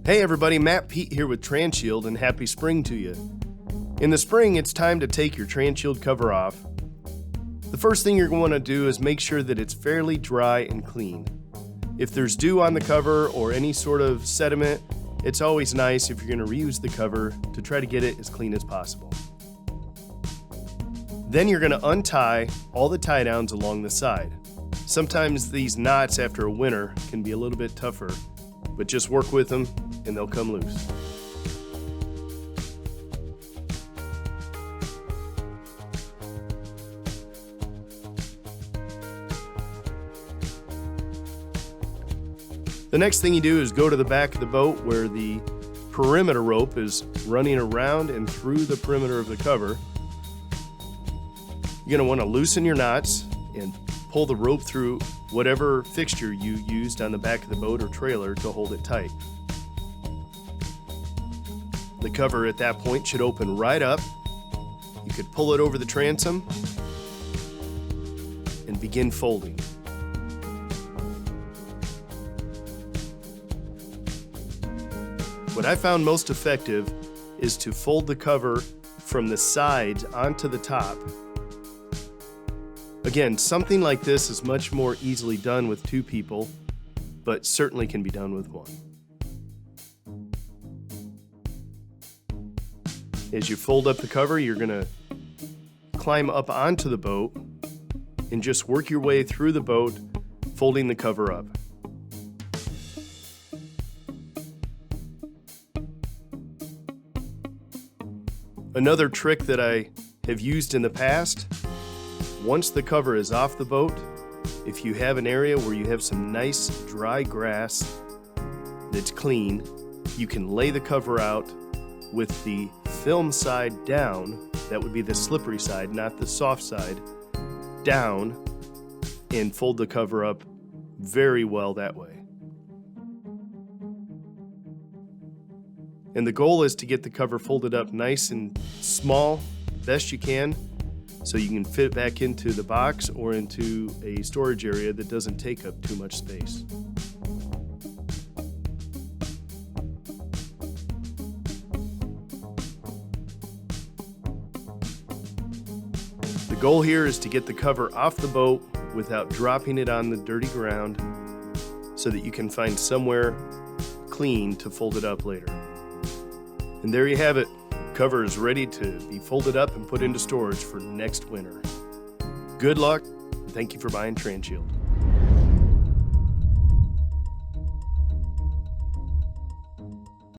Hey everybody, Matt Pete here with Transhield, and happy spring to you. In the spring, it's time to take your Transhield cover off. The first thing you're going to do is make sure that it's fairly dry and clean. If there's dew on the cover or any sort of sediment, it's always nice if you're going to reuse the cover to try to get it as clean as possible. Then you're going to untie all the tie downs along the side. Sometimes these knots after a winter can be a little bit tougher, but just work with them and they'll come loose. The next thing you do is go to the back of the boat where the perimeter rope is running around and through the perimeter of the cover. You're going to want to loosen your knots and pull the rope through whatever fixture you used on the back of the boat or trailer to hold it tight. The cover at that point should open right up. You could pull it over the transom and begin folding. What I found most effective is to fold the cover from the sides onto the top. Again, something like this is much more easily done with two people, but certainly can be done with one. As you fold up the cover, you're going to climb up onto the boat and just work your way through the boat, folding the cover up. Another trick that I have used in the past, once the cover is off the boat, if you have an area where you have some nice dry grass that's clean, you can lay the cover out with the film side down, that would be the slippery side, not the soft side, down, and fold the cover up very well that way. And the goal is to get the cover folded up nice and small, best you can, so you can fit it back into the box or into a storage area that doesn't take up too much space. The goal here is to get the cover off the boat without dropping it on the dirty ground so that you can find somewhere clean to fold it up later. And there you have it. Cover is ready to be folded up and put into storage for next winter. Good luck, and thank you for buying Transhield.